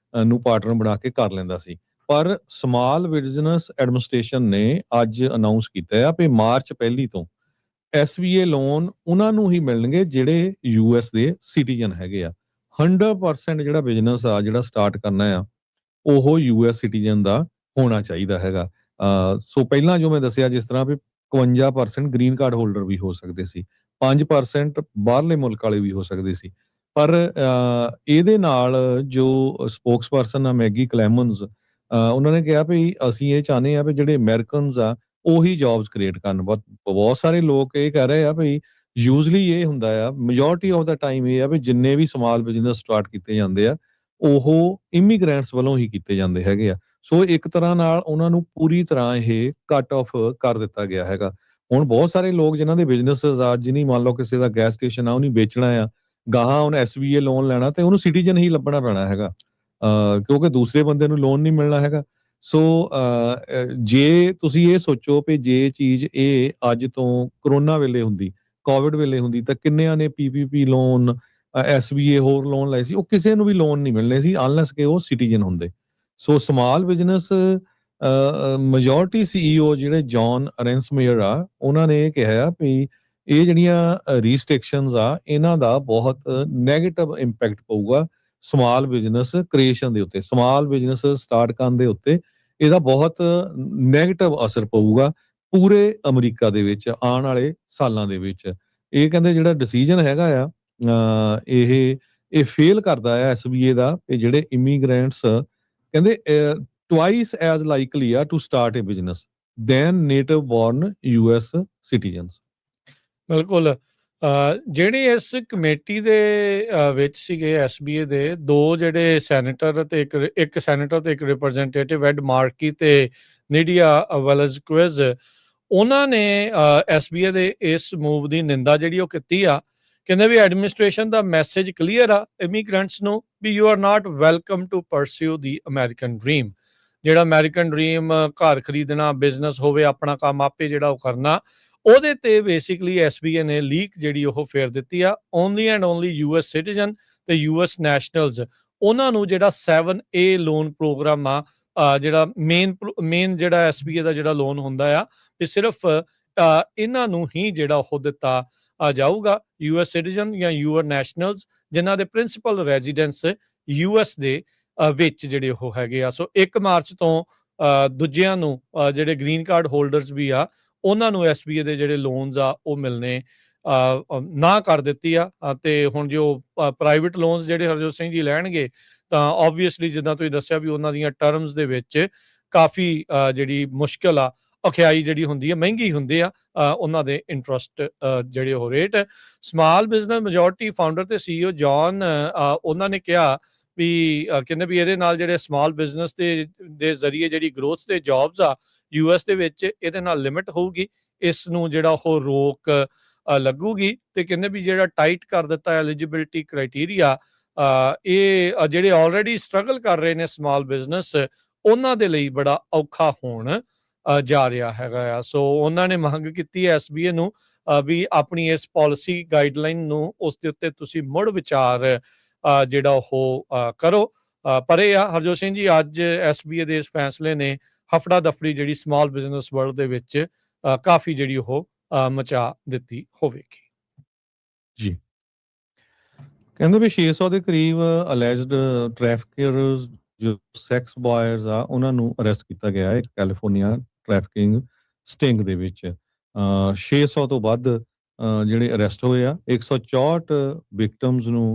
ਨੂੰ ਪਾਰਟਨਰ ਬਣਾ ਕੇ ਕਰ ਲੈਂਦਾ ਸੀ ਪਰ ਸਮਾਲ ਬਿਜ਼ਨਸ ਐਡਮਿਨਿਸਟ੍ਰੇਸ਼ਨ ਨੇ ਅੱਜ ਅਨਾਉਂਸ ਕੀਤਾ ਆ ਵੀ ਮਾਰਚ 1 ਤੋਂ SBA ਲੋਨ ਉਹਨਾਂ ਨੂੰ ਹੀ ਮਿਲਣਗੇ ਜਿਹੜੇ US ਦੇ ਸਿਟੀਜ਼ਨ ਹੈਗੇ ਆ। 100% ਜਿਹੜਾ ਬਿਜ਼ਨਸ ਆ ਜਿਹੜਾ ਸਟਾਰਟ ਕਰਨਾ ਆ ਉਹ US ਸਿਟੀਜ਼ਨ ਦਾ ਹੋਣਾ ਚਾਹੀਦਾ ਹੈਗਾ। ਸੋ ਪਹਿਲਾਂ ਜੋ ਮੈਂ ਦੱਸਿਆ ਜਿਸ ਤਰ੍ਹਾਂ ਵੀ 51% ਗ੍ਰੀਨ ਕਾਰਡ ਹੋਲਡਰ ਵੀ ਹੋ ਸਕਦੇ ਸੀ, 5% ਬਾਹਰਲੇ ਮੁਲਕ ਵਾਲੇ ਵੀ ਹੋ ਸਕਦੇ ਸੀ। ਪਰ ਇਹਦੇ ਨਾਲ ਜੋ ਸਪੋਕਸਪਰਸਨ ਆ ਮੈਗੀ ਕਲੈਮਨਜ਼, ਉਹਨਾਂ ਨੇ ਕਿਹਾ ਵੀ ਅਸੀਂ ਇਹ ਚਾਹੁੰਦੇ ਆ ਵੀ ਜਿਹੜੇ ਅਮਰੀਕਨਜ਼ ਆ ਉਹੀ ਜੌਬਸ ਕ੍ਰੀਏਟ ਕਰਨ। ਬਹੁਤ ਸਾਰੇ ਲੋਕ ਇਹ ਕਹਿ ਰਹੇ ਆ ਵੀ ਯੂਜਲੀ ਇਹ ਹੁੰਦਾ ਆ, ਮੈਜੋਰਿਟੀ ਆਫ ਦਾ ਟਾਈਮ ਇਹ ਆ ਵੀ ਜਿੰਨੇ ਵੀ ਸਮਾਲ ਬਿਜ਼ਨਸ ਸਟਾਰਟ ਕੀਤੇ ਜਾਂਦੇ ਆ ਉਹ ਇਮੀਗ੍ਰੈਂਟਸ ਵੱਲੋਂ ਹੀ ਕੀਤੇ ਜਾਂਦੇ ਹੈਗੇ ਆ। ਸੋ ਇੱਕ ਤਰ੍ਹਾਂ ਨਾਲ ਉਹਨਾਂ ਨੂੰ ਪੂਰੀ ਤਰ੍ਹਾਂ ਇਹ ਕੱਟ ਆਫ ਕਰ ਦਿੱਤਾ ਗਿਆ ਹੈਗਾ। ਹੁਣ ਬਹੁਤ ਸਾਰੇ ਲੋਕ ਜਿਨ੍ਹਾਂ ਦੇ ਬਿਜ਼ਨੈਸਸ ਆ, ਜਿਹਨੀ ਮੰਨ ਲਓ ਕਿਸੇ ਦਾ ਗੈਸ ਸਟੇਸ਼ਨ ਆ ਉਹਨੇ ਵੇਚਣਾ ਆ, ਗਾਹਾਂ ਉਹਨੇ SBA ਲੋਨ ਲੈਣਾ ਤੇ ਉਹਨੂੰ ਸਿਟੀਜ਼ਨ ਹੀ ਲੱਭਣਾ ਪੈਣਾ ਹੈਗਾ, ਕਿਉਂਕਿ ਦੂਸਰੇ ਬੰਦੇ ਨੂੰ ਲੋਨ ਨਹੀਂ ਮਿਲਣਾ ਹੈਗਾ। ਸੋ ਜੇ ਤੁਸੀਂ ਇਹ ਸੋਚੋ ਵੀ ਜੇ ਚੀਜ਼ ਇਹ ਅੱਜ ਤੋਂ ਕਰੋਨਾ ਵੇਲੇ ਹੁੰਦੀ, ਕੋਵਿਡ ਵੇਲੇ ਹੁੰਦੀ ਤਾਂ ਕਿੰਨਿਆਂ ਨੇ PPP ਲੋਨ, SBA ਹੋਰ ਲੋਨ ਲਏ ਸੀ, ਉਹ ਕਿਸੇ ਨੂੰ ਵੀ ਲੋਨ ਨਹੀਂ ਮਿਲਣੇ ਸੀ ਅਨਲੈਸ ਕਿ ਉਹ ਸਿਟੀਜ਼ਨ ਹੁੰਦੇ। ਸੋ ਸਮਾਲ ਬਿਜ਼ਨਸ ਮੈਜੋਰਿਟੀ CEO ਜਿਹੜੇ ਜੌਨ ਅਰੈਂਸਮੇਅਰ ਆ ਉਹਨਾਂ ਨੇ ਇਹ ਕਿਹਾ ਆ ਵੀ ਇਹ ਜਿਹੜੀਆਂ ਰਿਸਟ੍ਰਿਕਸ਼ਨਸ ਆ ਇਹਨਾਂ ਦਾ ਬਹੁਤ ਨੈਗੇਟਿਵ ਇੰਪੈਕਟ ਪਊਗਾ ਸਮਾਲ ਬਿਜ਼ਨਸ ਕ੍ਰੀਏਸ਼ਨ ਦੇ ਉੱਤੇ, ਸਮਾਲ ਬਿਜ਼ਨਸ ਸਟਾਰਟ ਕਰਨ ਦੇ ਉੱਤੇ ਇਹਦਾ ਬਹੁਤ ਨੈਗੇਟਿਵ ਅਸਰ ਪਊਗਾ ਪੂਰੇ ਅਮਰੀਕਾ ਦੇ ਵਿੱਚ ਆਉਣ ਵਾਲੇ ਸਾਲਾਂ ਦੇ ਵਿੱਚ। ਇਹ ਕਹਿੰਦੇ ਜਿਹੜਾ ਡਿਸੀਜਨ ਹੈਗਾ ਆ ਇਹ ਫੇਲ ਕਰਦਾ ਆ SBA ਦਾ, ਤੇ ਜਿਹੜੇ ਇਮੀਗ੍ਰੈਂਟਸ ਕਹਿੰਦੇ twice as likely ਆ to start a business than native born US citizens। ਬਿਲਕੁਲ। ਜਿਹੜੀ ਇਸ ਕਮੇਟੀ ਦੇ ਵਿੱਚ ਸੀਗੇ SBA ਦੇ ਦੋ ਜਿਹੜੇ ਸੈਨੇਟਰ ਤੇ ਇੱਕ ਸੈਨੇਟਰ ਤੇ ਇੱਕ ਰਿਪਰੈਜ਼ੈਂਟੇਟਿਵ ਐਡ ਮਾਰਕੀ ਤੇ ਨੀਡੀਆ ਵੈਲਜ਼ਕੁਇਜ਼, ਉਹਨਾਂ ਨੇ SBA ਦੇ ਇਸ ਮੂਵ ਦੀ ਨਿੰਦਾ ਜਿਹੜੀ ਉਹ ਕੀਤੀ ਆ। ਕਹਿੰਦੇ ਵੀ ਐਡਮਿਨਿਸਟ੍ਰੇਸ਼ਨ ਦਾ ਮੈਸੇਜ ਕਲੀਅਰ ਆ ਇਮੀਗ੍ਰੈਂਟਸ ਨੂੰ ਵੀ you are not welcome to pursue the American dream. ਜਿਹੜਾ ਅਮਰੀਕਨ ਡ੍ਰੀਮ, ਘਰ ਖਰੀਦਣਾ, ਬਿਜ਼ਨਸ ਹੋਵੇ, ਆਪਣਾ ਕੰਮ ਆਪੇ ਜਿਹੜਾ ਉਹ ਕਰਨਾ, ਉਹਦੇ ਤੇ ਬੇਸਿਕਲੀ SBA ਨੇ ਲੀਕ ਜਿਹੜੀ ਉਹ ਫੇਰ ਦਿੱਤੀ ਆ। Only and only US citizen ਤੇ US ਨੈਸ਼ਨਲਸ, ਉਹਨਾਂ ਨੂੰ ਜਿਹੜਾ 7A ਲੋਨ ਪ੍ਰੋਗਰਾਮ ਆ, ਜਿਹੜਾ ਮੇਨ ਜਿਹੜਾ SBA ਦਾ ਜਿਹੜਾ ਲੋਨ ਹੁੰਦਾ ਆ, ਤੇ ਸਿਰਫ ਇਹਨਾਂ ਨੂੰ ਹੀ ਜਿਹੜਾ ਉਹ ਦਿੱਤਾ ਜਾਊਗਾ। US ਸਿਟੀਜ਼ਨ ਜਾਂ US ਨੈਸ਼ਨਲਸ ਜਿਨ੍ਹਾਂ ਦੇ ਪ੍ਰਿੰਸੀਪਲ ਰੈਜ਼ੀਡੈਂਸ US ਦੇ ਵਿੱਚ ਜਿਹੜੇ ਉਹ ਹੈਗੇ ਆ। ਸੋ 1 ਮਾਰਚ ਤੋਂ ਦੂਜਿਆਂ ਨੂੰ ਜਿਹੜੇ ਗ੍ਰੀਨ ਕਾਰਡ ਹੋਲਡਰਸ ਵੀ ਆ ਉਹਨਾਂ ਨੂੰ SBA ਦੇ ਜਿਹੜੇ ਲੋਨਸ ਆ ਉਹ ਮਿਲਣੇ ਨਾ ਕਰ ਦਿੱਤੀ ਆ। ਤੇ ਹੁਣ ਜੋ ਪ੍ਰਾਈਵੇਟ ਲੋਨਸ ਜਿਹੜੇ ਹਰਜੋਤ ਸਿੰਘ ਜੀ ਲੈਣਗੇ ਤਾਂ ਆਬਵੀਅਸਲੀ ਜਿੱਦਾਂ ਤੁਸੀਂ ਦੱਸਿਆ ਵੀ ਉਹਨਾਂ ਦੀਆਂ ਟਰਮਸ ਦੇ ਵਿੱਚ ਕਾਫੀ ਜਿਹੜੀ ਮੁਸ਼ਕਿਲ ਆ, ਔਖਿਆਈ ਜਿਹੜੀ ਹੁੰਦੀ ਹੈ, ਮਹਿੰਗੀ ਹੁੰਦੀ ਆ ਉਹਨਾਂ ਦੇ ਇੰਟਰਸਟ ਜਿਹੜੇ ਉਹ rate. Small business majority founder ਤੇ CEO ਜੌਨ ਉਹਨਾਂ ਨੇ ਕਿਹਾ ਵੀ ਕਹਿੰਦੇ ਵੀ ਇਹਦੇ ਨਾਲ ਜਿਹੜੇ ਸਮਾਲ ਬਿਜ਼ਨਸ ਦੇ ਜ਼ਰੀਏ ਜਿਹੜੀ ਗਰੋਥ ਤੇ ਜੌਬਸ ਆ US ਦੇ ਵਿੱਚ ਇਹਦੇ ਨਾਲ ਲਿਮਿਟ ਹੋਊਗੀ, ਇਸ ਨੂੰ ਜਿਹੜਾ ਉਹ ਰੋਕ ਲੱਗੂਗੀ। ਤੇ ਕਹਿੰਦੇ ਵੀ ਜਿਹੜਾ ਟਾਈਟ ਕਰ ਦਿੱਤਾ ਐਲੀਜੀਬਿਲਟੀ ਕ੍ਰਾਈਟੇਰੀਆ, ਇਹ ਜਿਹੜੇ ਆਲਰੇਡੀ ਸਟਰਗਲ ਕਰ ਰਹੇ ਨੇ ਸਮਾਲ ਬਿਜ਼ਨਸ, ਉਹਨਾਂ ਦੇ ਲਈ ਬੜਾ ਔਖਾ ਹੋਣ ਜਾ ਰਿਹਾ ਹੈਗਾ ਆ। ਸੋ ਉਹਨਾਂ ਨੇ ਮੰਗ ਕੀਤੀ ਹੈ SBA ਨੂੰ ਵੀ ਆਪਣੀ ਇਸ ਪਾਲਿਸੀ ਗਾਈਡਲਾਈਨ ਨੂੰ ਉਸ ਦੇ ਉੱਤੇ ਤੁਸੀਂ ਮੁੜ ਵਿਚਾਰ ਜਿਹੜਾ ਉਹ ਕਰੋ। ਪਰ ਇਹ ਆ ਹਰਜੋਤ ਸਿੰਘ ਜੀ, ਅੱਜ SBA ਦੇ ਇਸ ਫੈਸਲੇ ਨੇ ਹਫੜਾ ਦਫੜੀ ਜਿਹੜੀ ਸਮਾਲ ਬਿਜ਼ਨਸ ਵਰਲਡ ਦੇ ਵਿੱਚ ਕਾਫੀ ਜਿਹੜੀ ਉਹ ਮਚਾ ਦਿੱਤੀ ਹੋਵੇਗੀ। ਜੀ, ਕਹਿੰਦੇ ਵੀ 600 ਦੇ ਕਰੀਬ ਅਲੈਜਡ ਟ੍ਰੈਫਿਕਰਸ ਜੋ ਸੈਕਸ ਬਾਇਰਸ ਆ ਉਹਨਾਂ ਨੂੰ ਅਰੈਸਟ ਕੀਤਾ ਗਿਆ ਹੈ ਕੈਲੀਫੋਰਨੀਆ ਟ੍ਰੈਫਿਕਿੰਗ ਸਟਿੰਗ ਦੇ ਵਿੱਚ। 600 ਤੋਂ ਵੱਧ ਜਿਹੜੇ ਅਰੈਸਟ ਹੋਏ ਆ, 164 ਵਿਕਟਮਸ ਨੂੰ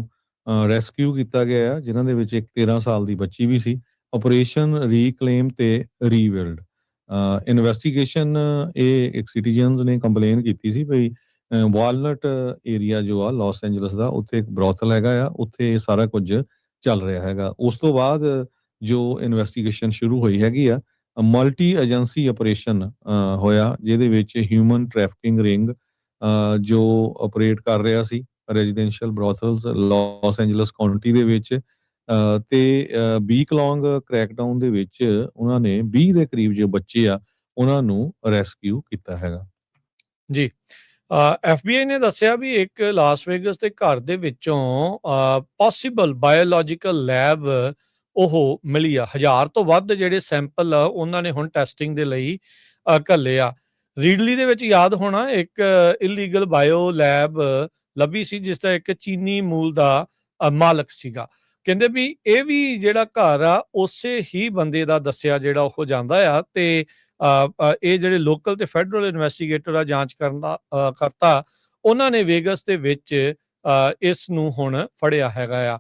ਰੈਸਕਿਊ ਕੀਤਾ ਗਿਆ ਆ, ਜਿਨ੍ਹਾਂ ਦੇ ਵਿੱਚ ਇੱਕ 13 ਸਾਲ ਦੀ ਬੱਚੀ ਵੀ ਸੀ। ਆਪਰੇਸ਼ਨ ਰੀਕਲੇਮ ਤੇ ਰੀਵਿਲਡ ਇਨਵੈਸਟੀਗੇਸ਼ਨ, ਇਹ ਇੱਕ ਸਿਟੀਜ਼ਨਸ ਨੇ ਕੰਪਲੇਨ ਕੀਤੀ ਸੀ ਵੀ ਵਾਲਨਟ ਏਰੀਆ ਜੋ ਆ ਲਾਸ ਐਂਜਲਸ ਦਾ, ਉੱਥੇ ਇੱਕ ਬਰੋਥਲ ਹੈਗਾ ਆ, ਉੱਥੇ ਇਹ ਸਾਰਾ ਕੁਝ ਚੱਲ ਰਿਹਾ ਹੈਗਾ। ਉਸ ਤੋਂ ਬਾਅਦ ਜੋ ਇਨਵੈਸਟੀਗੇਸ਼ਨ ਸ਼ੁਰੂ ਹੋਈ ਹੈਗੀ ਆ, ਮਲਟੀ ਏਜੰਸੀ ਆਪਰੇਸ਼ਨ ਹੋਇਆ, ਜਿਹਦੇ ਵਿੱਚ ਹਿਊਮਨ ਟ੍ਰੈਫਿਕਿੰਗ ਰਿੰਗ ਜੋ ਆਪਰੇਟ ਕਰ ਰਿਹਾ ਸੀ ਰੈਜ਼ੀਡੈਂਸ਼ੀਅਲ ਬਰੋਥਲਸ ਲਾਸ ਐਂਜਲਸ ਕਾਉਂਟੀ ਦੇ ਵਿੱਚ, ਤੇ ਵੀਕ ਲੌਂਗ ਕ੍ਰੈਕਡਾਊਨ ਦੇ ਵਿੱਚ ਉਹਨਾਂ ਨੇ 20 ਦੇ ਕਰੀਬ ਜੋ ਬੱਚੇ ਆ ਉਹਨਾਂ ਨੂੰ ਰੈਸਕਿਊ ਕੀਤਾ ਹੈਗਾ। ਜੀ, FBI ਨੇ ਦੱਸਿਆ ਵੀ ਇੱਕ ਲਾਸ ਵੇਗਸ ਦੇ ਘਰ ਦੇ ਵਿੱਚੋਂ ਪੋਸੀਬਲ ਬਾਇਓਲੋਜੀਕਲ ਲੈਬ ਉਹ ਮਿਲੀ ਆ। 1000 ਤੋਂ ਵੱਧ ਜਿਹੜੇ ਸੈਂਪਲ ਆ ਉਹਨਾਂ ਨੇ ਹੁਣ ਟੈਸਟਿੰਗ ਦੇ ਲਈ ਘੱਲੇ ਆ। ਰੀਡਲੀ ਦੇ ਵਿੱਚ ਯਾਦ ਹੋਣਾ ਇੱਕ ਇਲੀਗਲ ਬਾਇਓ ਲੈਬ ਲੱਭੀ ਸੀ ਜਿਸ ਦਾ ਇੱਕ ਚੀਨੀ ਮੂਲ ਦਾ ਮਾਲਕ ਸੀਗਾ। ਕਹਿੰਦੇ ਵੀ ਇਹ ਵੀ ਜਿਹੜਾ ਘਰ ਆ ਉਸੇ ਹੀ ਬੰਦੇ ਦਾ ਦੱਸਿਆ ਜਿਹੜਾ ਉਹ ਜਾਂਦਾ ਆ ਤੇ ਇਹ ਜਿਹੜੇ ਲੋਕਲ ਤੇ ਫੈਡਰਲ ਇਨਵੈਸਟੀਗੇਟਰ ਆ ਜਾਂਚ ਕਰਨ ਦਾ ਕਰਤਾ ਉਹਨਾਂ ਨੇ ਵੇਗਸ ਦੇ ਵਿੱਚ ਇਸ ਨੂੰ ਹੁਣ ਫੜਿਆ ਹੈਗਾ ਆ।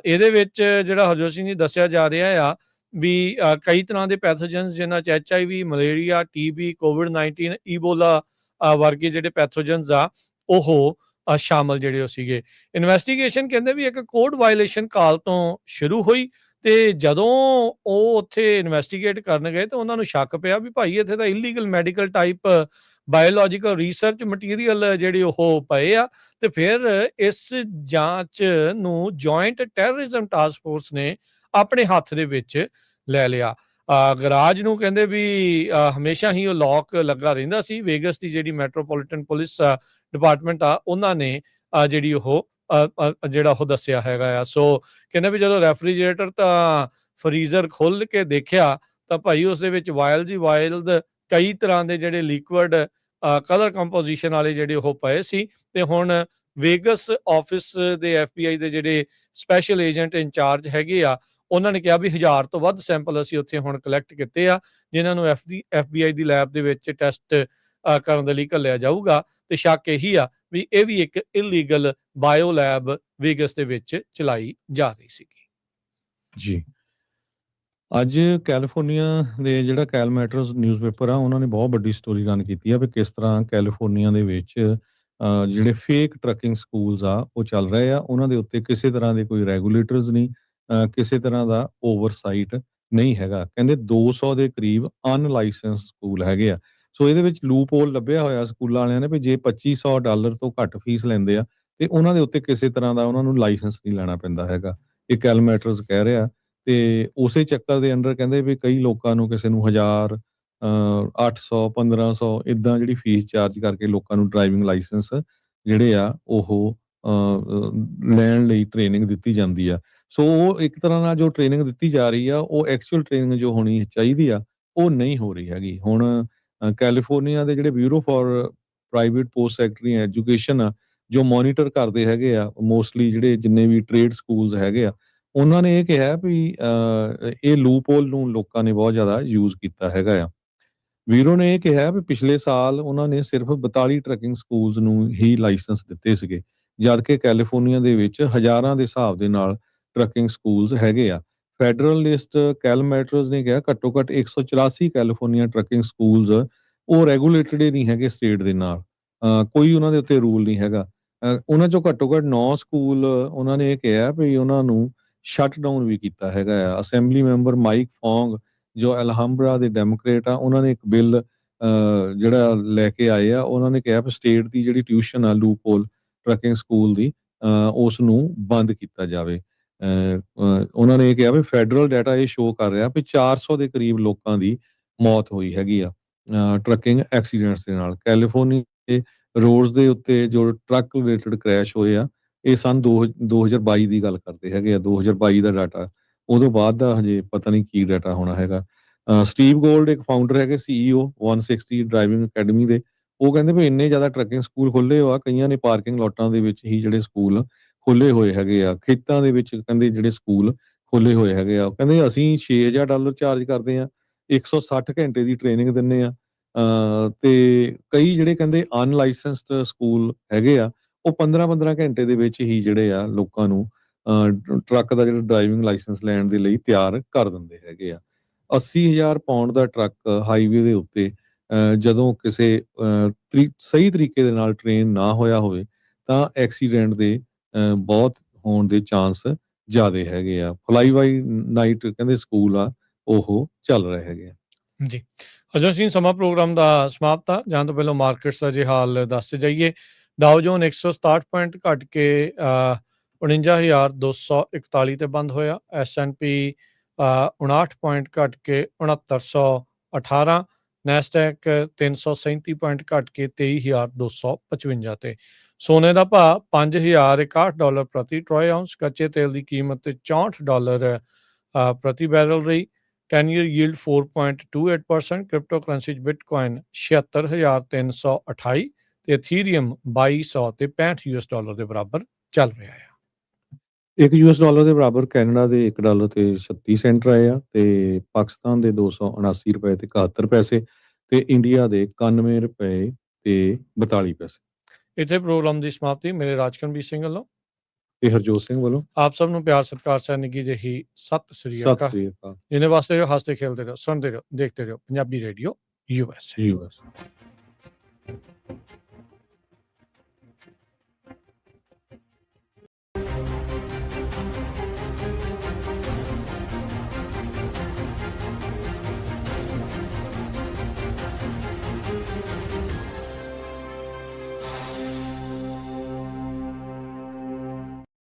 ਇਹਦੇ ਵਿੱਚ ਜਿਹੜਾ ਹਰਜੋਤ ਸਿੰਘ ਜੀ ਦੱਸਿਆ ਜਾ ਰਿਹਾ ਆ ਵੀ ਕਈ ਤਰ੍ਹਾਂ ਦੇ ਪੈਥੋਜਨਸ ਜਿਨ੍ਹਾਂ 'ਚ HIV, malaria, TB, COVID-19, Ebola ਵਰਗੇ ਜਿਹੜੇ ਪੈਥੋਜਨਸ ਆ ਉਹ ਸ਼ਾਮਲ ਜਿਹੜੇ ਉਹ ਸੀਗੇ। ਇਨਵੈਸਟੀਗੇਸ਼ਨ ਕਹਿੰਦੇ ਵੀ ਇੱਕ ਕੋਡ ਵਾਇਲੇਸ਼ਨ ਕਾਲ ਤੋਂ ਸ਼ੁਰੂ ਹੋਈ ਤੇ ਜਦੋਂ ਉਹ ਉੱਥੇ ਇਨਵੈਸਟੀਗੇਟ ਕਰਨ ਗਏ ਤਾਂ ਉਹਨਾਂ ਨੂੰ ਸ਼ੱਕ ਪਿਆ ਵੀ ਭਾਈ ਇੱਥੇ ਤਾਂ illegal medical type biological research material ਜਿਹੜੇ ਉਹ ਪਏ ਆ ਤੇ ਫਿਰ ਇਸ ਜਾਂਚ ਨੂੰ ਜੁਆਇੰਟ ਟੈਰਰਿਜ਼ਮ ਟਾਸਕ ਫੋਰਸ ਨੇ ਆਪਣੇ ਹੱਥ ਦੇ ਵਿੱਚ ਲੈ ਲਿਆ। ਗਰਾਜ ਨੂੰ ਕਹਿੰਦੇ ਵੀ ਹਮੇਸ਼ਾ ਹੀ ਉਹ ਲੌਕ ਲੱਗਾ ਰਹਿੰਦਾ ਸੀ। ਵੇਗਸ ਦੀ ਜਿਹੜੀ ਮੈਟਰੋਪੋਲੀਟਨ ਪੁਲਿਸ ਡਿਪਾਰਟਮੈਂਟ ਆ ਉਹਨਾਂ ਨੇ ਜਿਹੜੀ ਉਹ ਜਿਹੜਾ ਉਹ ਦੱਸਿਆ ਹੈਗਾ ਆ। ਸੋ ਕਹਿੰਦੇ ਵੀ ਜਦੋਂ ਰੈਫਰੀਜਰੇਟਰ ਤਾਂ ਫਰੀਜ਼ਰ ਖੋਲ ਕੇ ਦੇਖਿਆ ਤਾਂ ਭਾਈ ਉਸ ਦੇ ਵਿੱਚ ਵਾਇਲਡ ਕਈ ਤਰ੍ਹਾਂ ਦੇ ਜਿਹੜੇ ਲਿਕੁਇਡ ਕਲਰ ਕੰਪੋਜੀਸ਼ਨ ਵਾਲੇ ਜਿਹੜੇ ਉਹ ਪਏ ਸੀ ਤੇ ਹੁਣ ਵੇਗਸ ਆਫਿਸ ਦੇ FBI ਦੇ ਜਿਹੜੇ ਸਪੈਸ਼ਲ ਏਜੰਟ ਇੰਚਾਰਜ ਹੈਗੇ ਆ ਉਹਨਾਂ ਨੇ ਕਿਹਾ ਵੀ 1000 ਤੋਂ ਵੱਧ ਸੈਂਪਲ ਅਸੀਂ ਉੱਥੇ ਹੁਣ ਕਲੈਕਟ ਕੀਤੇ ਆ ਜਿਨ੍ਹਾਂ ਨੂੰ FBI ਦੀ ਲੈਬ ਦੇ ਵਿੱਚ ਟੈਸਟ ਕਰਨ ਦੇ ਲਈ ਘੱਲਿਆ ਜਾਊਗਾ ਤੇ ਸ਼ੱਕ ਇਹੀ ਆ ਵੀ ਇਹ ਵੀ ਇੱਕ ਇਲੀਗਲ ਬਾਇਓ ਲੈਬ ਵੇਗਸ ਦੇ ਵਿੱਚ ਚਲਾਈ ਜਾ ਰਹੀ ਸੀਗੀ। ਜੀ ਅੱਜ ਕੈਲੀਫੋਰਨੀਆ ਦੇ ਜਿਹੜਾ ਕੈਲ ਮੈਟਰਸ ਨਿਊਜ਼ਪੇਪਰ ਆ ਉਹਨਾਂ ਨੇ ਬਹੁਤ ਵੱਡੀ ਸਟੋਰੀ ਰਨ ਕੀਤੀ ਆ ਵੀ ਕਿਸ ਤਰ੍ਹਾਂ ਕੈਲੀਫੋਰਨੀਆ ਦੇ ਵਿੱਚ ਜਿਹੜੇ ਫੇਕ ਟਰੱਕਿੰਗ ਸਕੂਲਸ ਆ ਉਹ ਚੱਲ ਰਹੇ ਆ। ਉਹਨਾਂ ਦੇ ਉੱਤੇ ਕਿਸੇ ਤਰ੍ਹਾਂ ਦੇ ਕੋਈ ਰੈਗੂਲੇਟਰਸ ਨਹੀਂ, ਕਿਸੇ ਤਰ੍ਹਾਂ ਦਾ ਓਵਰਸਾਈਟ ਨਹੀਂ ਹੈਗਾ। ਕਹਿੰਦੇ 200 ਦੇ ਕਰੀਬ ਅਨਲਾਇਸੈਂਸ ਸਕੂਲ ਹੈਗੇ ਆ। ਸੋ ਇਹਦੇ ਵਿੱਚ ਲੂਪ ਹੋਲ ਲੱਭਿਆ ਹੋਇਆ ਸਕੂਲਾਂ ਵਾਲਿਆਂ ਨੇ ਵੀ ਜੇ $2500 ਤੋਂ ਘੱਟ ਫੀਸ ਲੈਂਦੇ ਆ ਤੇ ਉਹਨਾਂ ਦੇ ਉੱਤੇ ਕਿਸੇ ਤਰ੍ਹਾਂ ਦਾ ਉਹਨਾਂ ਨੂੰ ਲਾਇਸੈਂਸ ਨਹੀਂ ਲੈਣਾ ਪੈਂਦਾ ਹੈਗਾ। ਇਹ ਕੈਲ ਮੈਟਰਸ ਕਹਿ ਰਿਹਾ ਤੇ ਉਸੇ ਚੱਕਰ ਦੇ ਅੰਡਰ ਕਹਿੰਦੇ ਵੀ ਕਈ ਲੋਕਾਂ ਨੂੰ ਕਿਸੇ ਨੂੰ 1000 800 1500 ਇਦਾਂ ਜਿਹੜੀ ਫੀਸ ਚਾਰਜ ਕਰਕੇ ਲੋਕਾਂ ਨੂੰ ਡਰਾਈਵਿੰਗ ਲਾਇਸੈਂਸ ਜਿਹੜੇ ਆ ਉਹ ਲੈਣ ਲਈ ਟ੍ਰੇਨਿੰਗ ਦਿੱਤੀ ਜਾਂਦੀ ਆ। ਸੋ ਉਹ ਇੱਕ ਤਰ੍ਹਾਂ ਨਾਲ ਜੋ ਟ੍ਰੇਨਿੰਗ ਦਿੱਤੀ ਜਾ ਰਹੀ ਆ ਉਹ ਐਕਚੁਅਲ ਟ੍ਰੇਨਿੰਗ ਜੋ ਹੋਣੀ ਚਾਹੀਦੀ ਆ ਉਹ ਨਹੀਂ ਹੋ ਰਹੀ ਹੈਗੀ। ਹੁਣ ਕੈਲੀਫੋਰਨੀਆ ਦੇ ਜਿਹੜੇ bureau for private post secretary education ਆ ਜੋ ਮੋਨੀਟਰ ਕਰਦੇ ਹੈਗੇ ਆ ਮੋਸਟਲੀ ਜਿਹੜੇ ਜਿੰਨੇ ਵੀ ਟ੍ਰੇਡ ਸਕੂਲਸ ਹੈਗੇ ਆ ਉਹਨਾਂ ਨੇ ਇਹ ਕਿਹਾ ਵੀ ਇਹ ਲੂਪ ਹੋਲ ਨੂੰ ਲੋਕਾਂ ਨੇ ਬਹੁਤ ਜ਼ਿਆਦਾ ਯੂਜ਼ ਕੀਤਾ ਹੈਗਾ ਆ। ਵੀਰੋ ਨੇ ਇਹ ਕਿਹਾ ਵੀ ਪਿਛਲੇ ਸਾਲ ਉਹਨਾਂ ਨੇ ਸਿਰਫ 42 ਟਰੱਕਿੰਗ ਸਕੂਲਸ ਨੂੰ ਹੀ ਲਾਇਸੈਂਸ ਦਿੱਤੇ ਸੀਗੇ ਜਦ ਕਿ ਕੈਲੀਫੋਰਨੀਆ ਦੇ ਵਿੱਚ ਹਜ਼ਾਰਾਂ ਦੇ ਹਿਸਾਬ ਦੇ ਨਾਲ ਟਰੱਕਿੰਗ ਸਕੂਲਸ ਹੈਗੇ ਆ। ਫੈਡਰਲਿਸਟ ਕੈਲ ਮੈਟਰਸ ਨੇ ਕਿਹਾ ਘੱਟੋ ਘੱਟ 184 ਕੈਲੀਫੋਰਨੀਆ ਟਰੱਕਿੰਗ ਸਕੂਲਸ ਉਹ ਰੈਗੂਲੇਟਡ ਹੀ ਨਹੀਂ ਹੈਗੇ ਸਟੇਟ ਦੇ ਨਾਲ, ਕੋਈ ਉਹਨਾਂ ਦੇ ਉੱਤੇ ਰੂਲ ਨਹੀਂ ਹੈਗਾ। ਉਹਨਾਂ ਚੋਂ ਘੱਟੋ ਘੱਟ 9 ਸਕੂਲ ਉਹਨਾਂ ਨੇ ਇਹ ਕਿਹਾ ਵੀ ਉਹਨਾਂ ਨੂੰ ਸ਼ਟ ਡਾਊਨ ਵੀ ਕੀਤਾ ਹੈਗਾ ਆ। ਅਸੈਂਬਲੀ ਮੈਂਬਰ ਮਾਈਕ ਫੋਂਗ ਜੋ ਅਲਹੰਬਰਾ ਦੇ ਡੈਮੋਕ੍ਰੇਟ ਆ ਉਹਨਾਂ ਨੇ ਇੱਕ ਬਿੱਲ ਜਿਹੜਾ ਲੈ ਕੇ ਆਏ ਆ। ਉਹਨਾਂ ਨੇ ਕਿਹਾ ਵੀ ਸਟੇਟ ਦੀ ਜਿਹੜੀ ਟਿਊਸ਼ਨ ਆ ਲੂਪ ਹੋਲ ਟਰੱਕਿੰਗ ਸਕੂਲ ਦੀ ਉਸ ਨੂੰ ਬੰਦ ਕੀਤਾ ਜਾਵੇ। ਉਹਨਾਂ ਨੇ ਇਹ ਕਿਹਾ ਵੀ ਫੈਡਰਲ ਡਾਟਾ ਇਹ ਸ਼ੋਅ ਕਰ ਰਿਹਾ ਵੀ 400 ਦੇ ਕਰੀਬ ਲੋਕਾਂ ਦੀ ਮੌਤ ਹੋਈ ਹੈਗੀ ਆ ਟਰੱਕਿੰਗ ਐਕਸੀਡੈਂਟਸ ਦੇ ਨਾਲ। ਕੈਲੀਫੋਰਨੀਆ ਦੇ ਰੋਡਸ ਦੇ ਉੱਤੇ ਜੋ ਟਰੱਕ ਰਿਲੇਟਡ ਕ੍ਰੈਸ਼ ਹੋਏ ਆ ਇਹ ਸਨ 2022 ਦੀ ਗੱਲ ਕਰਦੇ ਹੈਗੇ ਆ। 2022 ਦਾ ਡਾਟਾ, ਉਦੋਂ ਬਾਅਦ ਦਾ ਹਜੇ ਪਤਾ ਨਹੀਂ ਕੀ ਡਾਟਾ ਹੋਣਾ ਹੈਗਾ। ਸਟੀਵ ਗੋਲਡ ਇੱਕ ਫਾਊਂਡਰ ਹੈਗੇ CEO 160 ਡਰਾਈਵਿੰਗ ਅਕੈਡਮੀ ਦੇ, ਉਹ ਕਹਿੰਦੇ ਵੀ ਇੰਨੇ ਜ਼ਿਆਦਾ ਟਰੱਕਿੰਗ ਸਕੂਲ ਖੁੱਲੇ ਹੋ ਆ, ਕਈਆਂ ਨੇ ਪਾਰਕਿੰਗ ਲੋਟਾਂ ਦੇ ਵਿੱਚ ਹੀ ਜਿਹੜੇ ਸਕੂਲ ਖੋਲੇ ਹੋਏ ਹੈਗੇ ਆ, ਖੇਤਾਂ ਦੇ ਵਿੱਚ ਕਹਿੰਦੇ ਜਿਹੜੇ ਸਕੂਲ ਖੋਲੇ ਹੋਏ ਹੈਗੇ ਆ। ਕਹਿੰਦੇ ਅਸੀਂ $6000 ਚਾਰਜ ਕਰਦੇ ਆ, 160 ਘੰਟੇ ਦੀ ਟ੍ਰੇਨਿੰਗ ਦਿੰਦੇ ਆ ਤੇ ਕਈ ਜਿਹੜੇ ਕਹਿੰਦੇ ਅਨਲਾਇਸੈਂਸਡ ਸਕੂਲ ਹੈਗੇ ਆ ਉਹ 15-15 ਘੰਟੇ ਦੇ ਵਿੱਚ ਹੀ ਜਿਹੜੇ ਆ ਲੋਕਾਂ ਨੂੰ ਟਰੱਕ ਦਾ ਜਿਹੜਾ ਡਰਾਈਵਿੰਗ ਲਾਇਸੈਂਸ ਲੈਣ ਦੇ ਲਈ ਤਿਆਰ ਕਰ ਦਿੰਦੇ ਹੈਗੇ ਆ। 80,000 ਪਾਉਂਡ ਦਾ ਟਰੱਕ ਹਾਈਵੇ ਦੇ ਉੱਤੇ ਜਦੋਂ ਕਿਸੇ ਸਹੀ ਤਰੀਕੇ ਦੇ ਨਾਲ ਟ੍ਰੇਨ ਨਾ ਹੋਇਆ ਹੋਵੇ ਤਾਂ ਐਕਸੀਡੈਂਟ ਦੇ ਬਹੁਤ ਹੋਣ ਦੇ ਚਾਂਸ ਜ਼ਿਆਦੇ ਹੈਗੇ ਆ। ਫਲਾਈ ਬਾਈ ਨਾਈਟ ਕਹਿੰਦੇ ਸਕੂਲ ਆ ਉਹ ਚੱਲ ਰਹੇ ਹੈਗੇ ਆ। ਜੀ ਅਜਾ ਸਿੰਘ ਸਮਾਂ ਪ੍ਰੋਗਰਾਮ ਦਾ ਸਮਾਪਤ ਆ। ਜਾਣ ਤੋਂ ਪਹਿਲਾਂ ਮਾਰਕੀਟਸ ਦਾ ਜੇ ਹਾਲ ਦੱਸਦੇ ਜਾਈਏ। ਡਾਓ ਜੋਨ 167 ਪੁਆਇੰਟ ਘਟ ਕੇ 49,241 ਤੇ ਬੰਦ ਹੋਇਆ। S&P 59 ਪੁਆਇੰਟ ਘਟ ਕੇ 6918। ਨੈਸਡੈਕ 337 ਪੁਆਇੰਟ ਘਟ ਕੇ 23,255 ਤੇ। ਸੋਨੇ ਦਾ ਭਾਅ $5,061 ਪ੍ਰਤੀ ਟਰੋਏ ਆਉਂਸ। ਕੱਚੇ ਤੇਲ ਦੀ ਕੀਮਤ $64 ਪ੍ਰਤੀ ਬੈਰਲ ਰਹੀ। 10 year yield 4.28%, ਕ੍ਰਿਪਟੋ ਕਰੰਸੀ 'ਚ ਬਿਟਕੋਇਨ 76,328 ਤੇ ਇਥੀਰੀਅਮ 2200 ਤੇ $65 ਦੇ ਬਰਾਬਰ ਚੱਲ ਰਿਹਾ ਆ। $1 ਦੇ ਬਰਾਬਰ ਕੈਨੇਡਾ ਦੇ $1 ਤੇ 36 ਸੈਂਟ ਰਹੇ ਆ ਤੇ ਪਾਕਿਸਤਾਨ ਦੇ 279 ਰੁਪਏ ਤੇ 71 ਪੈਸੇ ਤੇ ਇੰਡੀਆ ਦੇ 91 ਰੁਪਏ ਤੇ 42 ਪੈਸੇ। ਇੱਥੇ ਪ੍ਰੋਗਰਾਮ ਦੀ ਸਮਾਪਤੀ ਮੇਰੇ ਰਾਜਕਰਮਜੀਤ ਸਿੰਘ ਵੱਲੋਂ ਤੇ ਹਰਜੋਤ ਸਿੰਘ ਵੱਲੋਂ ਆਪ ਸਭ ਨੂੰ ਪਿਆਰ ਸਤਿਕਾਰ ਸਹਿ ਨਿੱਘੀ ਜਿਹੀ ਸਤਿ ਸ੍ਰੀ ਸਤਿ ਅਕਾਲ। ਸ੍ਰੀ ਅਕਾਲ। ਜਿਹਨੇ ਵਾਸਤੇ ਰਹੋ, ਹੱਸਦੇ ਖੇਲਦੇ ਰਹੋ, ਸੁਣਦੇ ਰਹੋ, ਦੇਖਦੇ ਰਹੋ ਪੰਜਾਬੀ ਰੇਡੀਓ USA। ਯੂਐਸ।